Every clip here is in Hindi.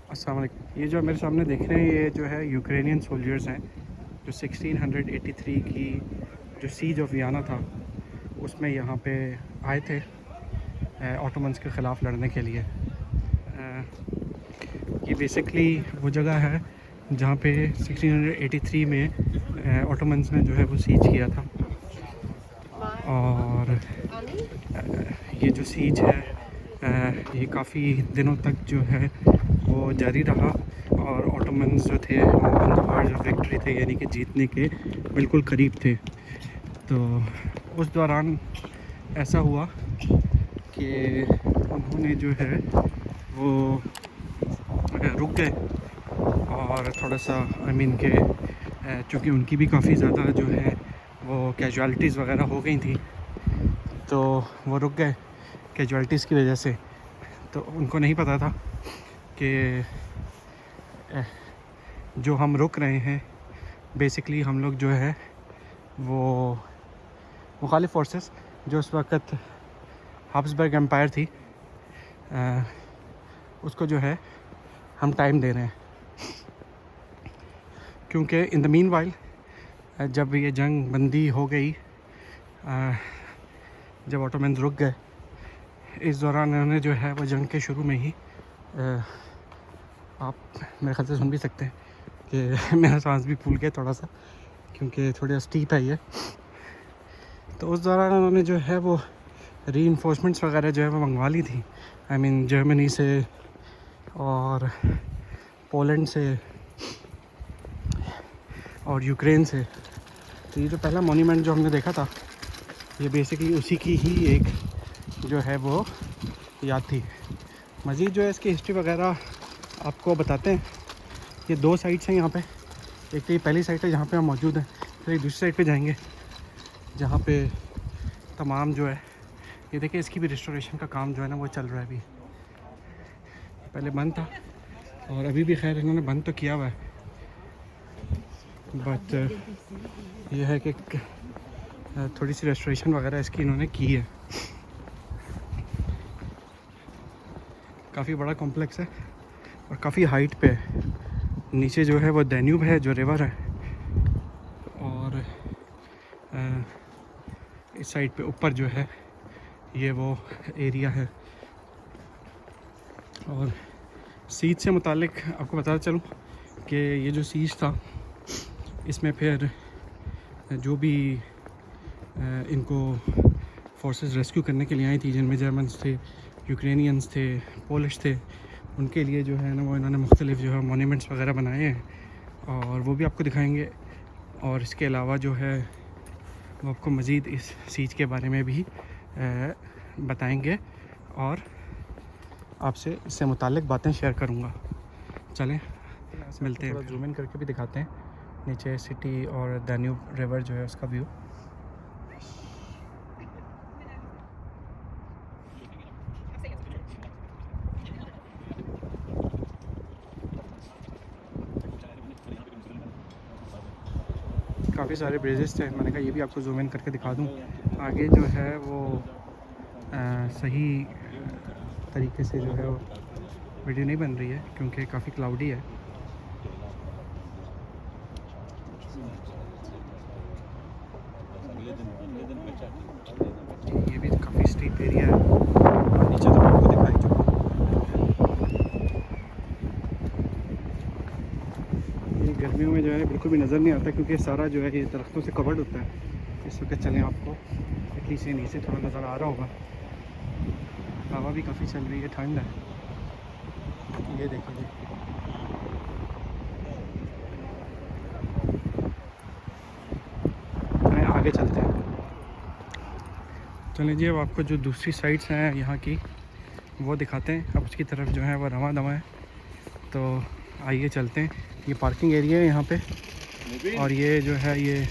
अस्सलाम वालेकुम। ये जो मेरे सामने देख रहे हैं ये जो है यूक्रेनियन सोल्जर्स हैं जो 1683 की जो सीज ऑफ वियना था उसमें यहाँ पे आए थे ऑटोमन्स के ख़िलाफ़ लड़ने के लिए। ये बेसिकली वो जगह है जहाँ पे 1683 में ऑटोमन्स ने जो है वो सीज किया था। और ये जो सीज है ये काफ़ी दिनों तक जो है वो जारी रहा और ऑटोमन्स जो थे on the verge of victory थे, यानी कि जीतने के बिल्कुल करीब थे। तो उस दौरान ऐसा हुआ कि उन्होंने जो है वो रुक गए और थोड़ा सा के चूँकि उनकी भी काफ़ी ज़्यादा जो है वो कैजुअलिटीज़ वगैरह हो गई थी, तो वो रुक गए कैजुअलिटीज़ की वजह से। तो उनको नहीं पता था कि जो हम रुक रहे हैं बेसिकली हम लोग जो है वो मुखालिफ फोर्सेस जो उस वक़्त हाब्सबर्ग एम्पायर थी उसको जो है हम टाइम दे रहे हैं, क्योंकि इन द मीन वाइल जब ये जंग बंदी हो गई, जब ऑटोमन्स रुक गए, इस दौरान उन्होंने जो है वो जंग के शुरू में ही आप मेरे ख्याल से सुन भी सकते हैं कि मेरा सांस भी फूल गया थोड़ा सा, क्योंकि थोड़ा स्टीप है ये। तो उस दौरान उन्होंने जो है वो रीइंफोर्समेंट्स वगैरह जो है वो मंगवा ली थी, जर्मनी से और पोलैंड से और यूक्रेन से। तो ये जो पहला मॉन्यूमेंट जो हमने देखा था ये बेसिकली उसी की ही एक जो है वो याद थी। मज़ीद जो है इसकी हिस्ट्री वगैरह आपको बताते हैं। ये दो साइट्स हैं यहाँ पे, एक तो ये पहली साइट है जहाँ पे हम मौजूद हैं, फिर एक दूसरी साइड पे जाएंगे जहाँ पे तमाम जो है ये देखिए इसकी भी रिस्टोरेशन का काम जो है ना वो चल रहा है। अभी पहले बंद था और अभी भी खैर इन्होंने बंद तो किया हुआ है, बट ये है कि थोड़ी सी रेस्टोरेशन वगैरह इसकी इन्होंने की है। काफ़ी बड़ा कॉम्प्लेक्स है और काफ़ी हाइट पे है। नीचे जो है वो डैन्यूब है जो रिवर है, और इस साइड पे ऊपर जो है ये वो एरिया है। और सीज से मुतालिक आपको बताता चलूँ कि ये जो सीज था इसमें फिर जो भी इनको फोर्सेस रेस्क्यू करने के लिए आई थी, जिनमें जर्मन्स थे, यूक्रेनियंस थे, पोलिश थे, उनके लिए जो है ना वो इन्होंने मुख्तलिफ जो है मोन्यूमेंट्स वगैरह बनाए हैं और वो भी आपको दिखाएंगे। और इसके अलावा जो है वो आपको मज़ीद इस सीज के बारे में भी बताएंगे और आपसे इससे मुताल्लिक़ बातें शेयर करूँगा। चलें मिलते हैं, जूम इन करके भी दिखाते हैं नीचे सिटी और डैन्यूब रिवर जो है उसका व्यू। काफ़ी सारे ब्रिजेस थे, मैंने कहा ये भी आपको जूम इन करके दिखा दूँ। आगे जो है वो सही तरीके से जो है वो वीडियो नहीं बन रही है क्योंकि काफ़ी क्लाउडी है। ये भी काफ़ी स्टीप एरिया है, नीचे तो आपको दिखाई चुका। ये गर्मियों में जो है बिल्कुल भी नज़र नहीं आता क्योंकि सारा जो है ये दरख्तों से कवर्ड होता है। इस वक्त चलें आपको एटलीस्ट ये नीचे थोड़ा नज़र आ रहा होगा। हवा भी काफ़ी चल रही है, ठंड है। ये देखिए मैं आगे चलते हैं। चलें जी, अब आपको जो दूसरी साइड्स हैं यहाँ की वो दिखाते हैं। अब उसकी तरफ जो है वो रवा दवा है, तो आइए चलते हैं। ये पार्किंग एरिया है यहाँ पे, और ये जो है ये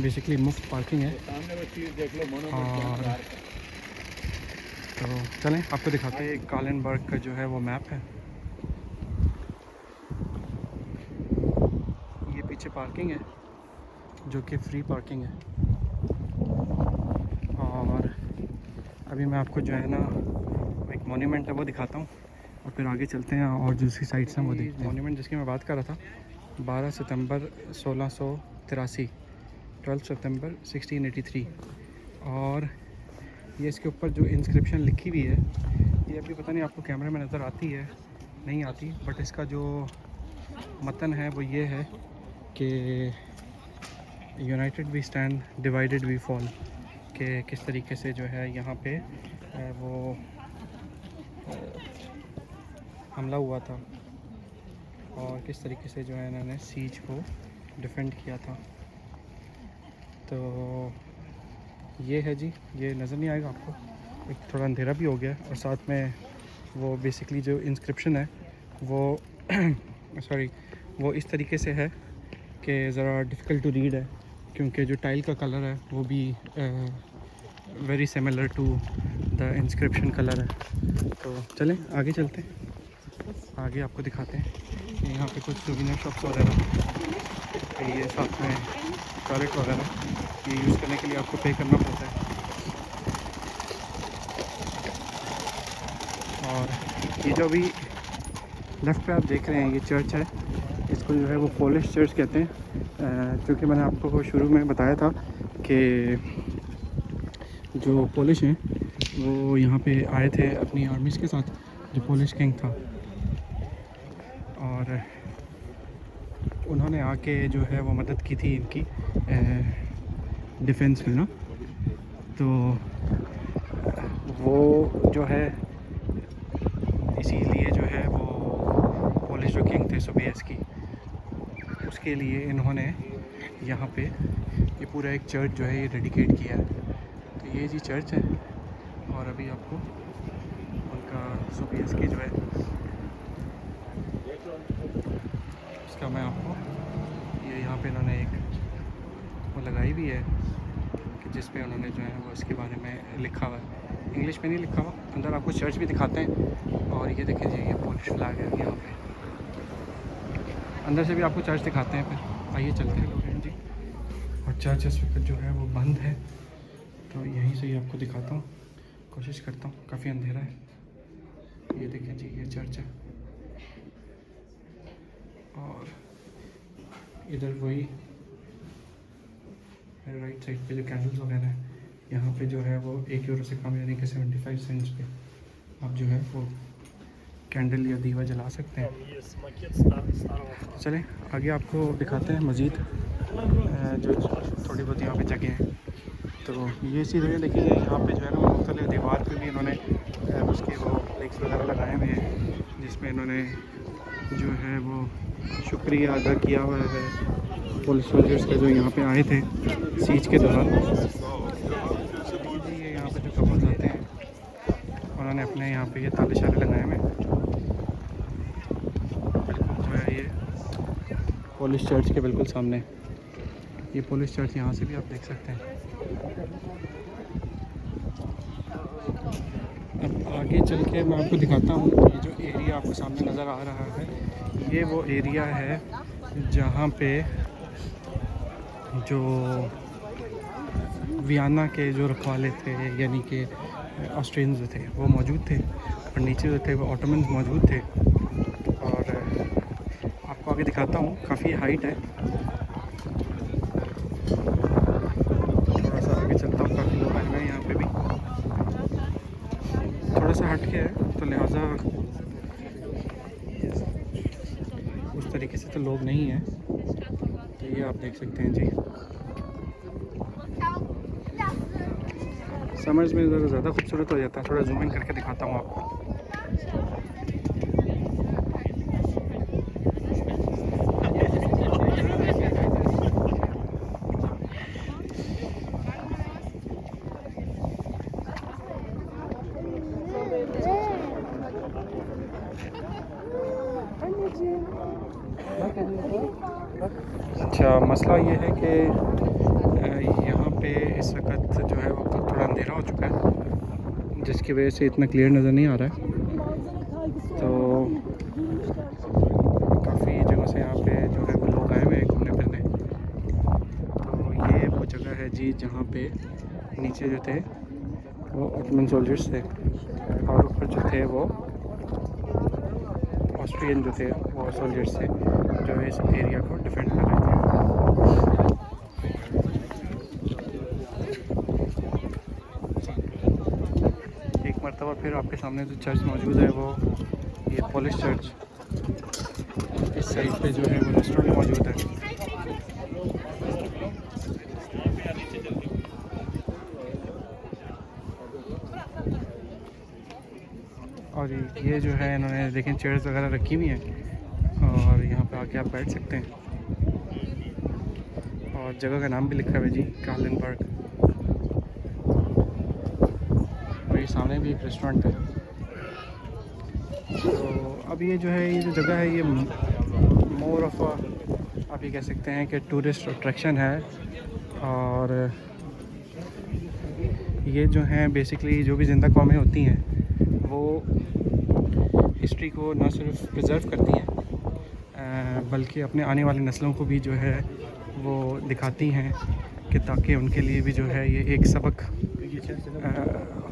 बेसिकली मुफ्त पार्किंग है। और तो चलें आपको दिखाते हैं। कालेनबर्ग का जो है वो मैप है। ये पीछे पार्किंग है जो कि फ्री पार्किंग है। और अभी मैं आपको जो है ना एक मॉन्यूमेंट है वो दिखाता हूँ और फिर आगे चलते हैं और दूसरी साइड से वो देखते हैं। मॉन्यूमेंट जिसकी मैं बात कर रहा था 12 सितंबर 1683, 12 सितंबर 1683। और ये इसके ऊपर जो इंस्क्रिप्शन लिखी हुई है, ये अभी पता नहीं आपको कैमरे में नज़र आती है नहीं आती, बट इसका जो मतन है वो ये है कि united we stand, divided we fall, कि किस तरीके से जो है यहाँ पे वो हमला हुआ था और किस तरीके से जो है इन्होंने सीज को डिफेंड किया था। तो ये है जी, ये नज़र नहीं आएगा आपको, एक थोड़ा अंधेरा भी हो गया, और साथ में वो बेसिकली जो इंस्क्रिप्शन है वो सॉरी वो इस तरीके से है कि ज़रा डिफ़िकल्ट टू रीड है, क्योंकि जो टाइल का कलर है वो भी very similar to the inscription colour है। तो चलें आगे चलते हैं, आगे आपको दिखाते हैं। यहाँ पे कुछ सूवेनिर शॉप्स वगैरह, ये साथ में टॉयलेट वगैरह, ये यूज़ करने के लिए आपको पे करना पड़ता है। और ये जो अभी लेफ़्ट पे आप देख रहे हैं ये चर्च है, इसको जो है वो पोलिश चर्च कहते हैं। क्योंकि मैंने आपको शुरू में बताया था कि जो पोलिश हैं वो यहाँ पे आए थे अपनी आर्मीज़ के साथ, जो पोलिश किंग था, और उन्होंने आके जो है वो मदद की थी इनकी डिफेंस में ना। तो वो जो है इसीलिए जो है वो पोलिश जो किंग थे सोबिएस्की, उसके लिए इन्होंने यहाँ पे ये पूरा एक चर्च जो है ये डेडिकेट किया है। तो ये जी चर्च है, और अभी आपको उनका सोबिएस्की जो है उसका मैं आपको ये यहाँ पे इन्होंने एक वो लगाई भी है कि जिस पे उन्होंने जो है वो इसके बारे में लिखा हुआ है, इंग्लिश में नहीं लिखा हुआ। अंदर आपको चर्च भी दिखाते हैं, और ये देखें जी ये पोलिश फ्लैग है यहाँ पे, अंदर से भी आपको चर्च दिखाते हैं। फिर आइए चलते हैं जी, और चर्च इस वक्त जो है वो बंद है, तो यहीं से ही आपको दिखाता हूँ, कोशिश करता हूँ, काफ़ी अंधेरा है। ये देखें जी ये चर्च है, और इधर वही राइट साइड पे जो कैंडल्स वगैरह हैं, यहाँ पे जो है वो €1 से कम यानी कि 75 सेंट्स पे आप जो है वो कैंडल या दीवा जला सकते हैं। तो चलें आगे आपको दिखाते हैं मज़ीद जो थोड़ी बहुत यहाँ पे जगह हैं। तो ये चीज़ें देखिए, यहाँ पे जो है ना मुख्तलिफ दीवार पे भी इन्होंने उसके वो फ्लेक्स वगैरह लगाए हुए हैं, जिसमें इन्होंने जो है वो शुक्रिया अदा किया हुआ है पुलिस सोल्जर्स के जो यहाँ पे आए थे सीज के दौरान। ये यहाँ पे जो कपल्स आते हैं उन्होंने अपने यहाँ पे ये ताले शाले लगाए हुए हैं, बिल्कुल जो है ये पुलिस चर्च के बिल्कुल सामने। ये पुलिस चर्च यहाँ से भी आप देख सकते हैं। अब आगे चल के मैं आपको दिखाता हूँ, ये जो एरिया आपको सामने नज़र आ रहा है ये वो एरिया है जहाँ पे जो वियना के जो रखवाले थे यानी कि ऑस्ट्रियंस जो थे वो मौजूद थे, और नीचे जो थे वो ऑटोमन्स मौजूद थे। और आपको आगे दिखाता हूँ, काफ़ी हाइट है, थोड़ा सा आगे चलता हूँ, काफ़ी लोग आए हुए हैं यहाँ पे भी, थोड़ा सा हट के है तो लिहाजा उस तरीके से तो लोग नहीं हैं। तो ये आप देख सकते हैं जी, समर्स में ज़रा ज़्यादा खूबसूरत हो जाता है। थोड़ा जूम इन करके दिखाता हूँ आपको। अच्छा, मसला ये है कि यहाँ पे इस वक्त जो है वो थोड़ा अंधेरा हो चुका है, जिसकी वजह से इतना क्लियर नज़र नहीं आ रहा है। तो काफ़ी जगह से यहाँ पे जो है वो लोग आए हुए हैं घूमने फिरने। तो ये वो जगह है जी जहाँ पे नीचे जो थे वो ऑटोमन सोल्जर्स थे, और ऊपर जो थे वो ऑस्ट्रियन जो थे वो सोल्जर्स थे जो इस एरिया को डिफेंड कर रहे थे। एक मरतबा फिर आपके सामने जो चर्च मौजूद है वो ये पोलिश चर्च, इस साइड पे जो है वो रेस्टोरेंट मौजूद है। और ये जो है इन्होंने देखें चेयर्स वगैरह रखी हुई हैं और यहाँ पे आके आप बैठ सकते हैं। और जगह का नाम भी लिखा हुआ है जी, काहलेनबर्ग। और ये सामने भी एक रेस्टोरेंट है। तो अब ये जो है, ये जो जगह है ये मोर ऑफ आप ये कह सकते हैं कि टूरिस्ट अट्रैक्शन है। और ये जो हैं बेसिकली जो भी ज़िंदा कौमें होती हैं वो हिस्ट्री को ना सिर्फ प्रिजर्व करती हैं बल्कि अपने आने वाली नस्लों को भी जो है वो दिखाती हैं कि ताकि उनके लिए भी जो है ये एक सबक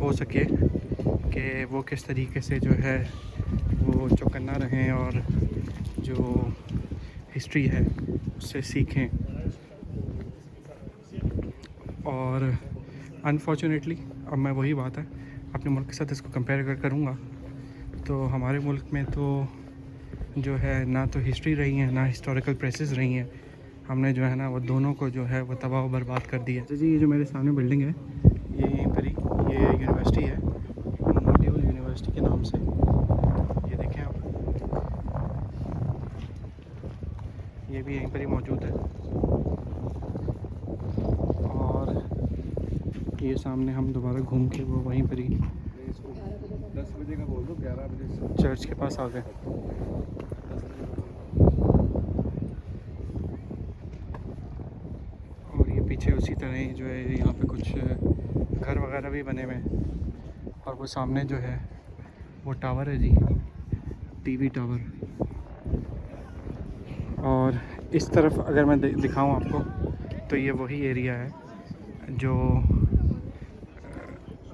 हो सके कि वो किस तरीके से जो है वो चौकन्ना रहें और जो हिस्ट्री है उससे सीखें। और अनफॉर्चुनेटली अब मैं वही बात है अपने मुल्क के साथ इसको कंपेयर अगर करूँगा तो हमारे मुल्क में तो जो है ना तो हिस्ट्री रही है ना हिस्टोरिकल प्लेसेस रही हैं। हमने जो है ना वो दोनों को जो है वो तबाह बर्बाद कर दिया। तो जी ये जो मेरे सामने बिल्डिंग है ये यहीं पर ही ये यूनिवर्सिटी है, मॉड्यूल यूनिवर्सिटी के नाम से। ये देखें आप, ये भी यहीं पर ही मौजूद है। और ये सामने हम दोबारा घूम के वो वहीं पर ही 10 बजे का बोल दो, 11 बजे चर्च के पास आ गए। और ये पीछे उसी तरह ही जो है यहाँ पे कुछ घर वगैरह भी बने हुए हैं। और वो सामने जो है वो टावर है जी, टीवी टावर। और इस तरफ अगर मैं दिखाऊं आपको तो ये वही एरिया है जो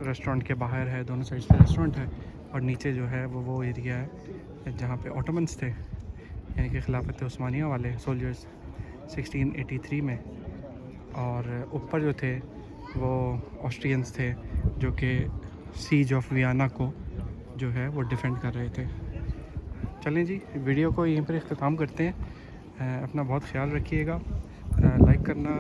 रेस्टोरेंट के बाहर है, दोनों साइड पे रेस्टोरेंट है। और नीचे जो है वो एरिया है जहाँ पे ऑटोमन्स थे, यानी कि खिलाफत उस्मानिया वाले सोल्जर्स 1683 में। और ऊपर जो थे वो ऑस्ट्रियंस थे जो कि सीज ऑफ वियना को जो है वो डिफेंड कर रहे थे। चलें जी, वीडियो को यहीं पर इख्तिताम करते हैं। अपना बहुत ख्याल रखिएगा, लाइक करना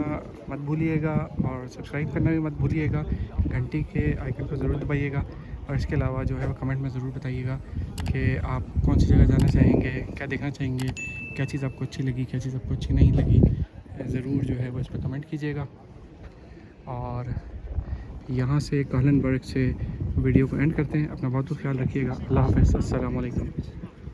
मत भूलिएगा और सब्सक्राइब करना भी मत भूलिएगा। घंटी के आइकन को ज़रूर दबाइएगा। और इसके अलावा जो है वो कमेंट में ज़रूर बताइएगा कि आप कौन सी जगह जाना चाहेंगे, क्या देखना चाहेंगे, क्या चीज़ आपको अच्छी लगी, क्या चीज़ आपको अच्छी नहीं लगी। ज़रूर जो है वो इस पर कमेंट कीजिएगा। और यहाँ से काहलेनबर्ग से वीडियो को एंड करते हैं। अपना बहुत ख्याल रखिएगा। अल्लाह हाफ़िज़, अस्सलाम वालेकुम।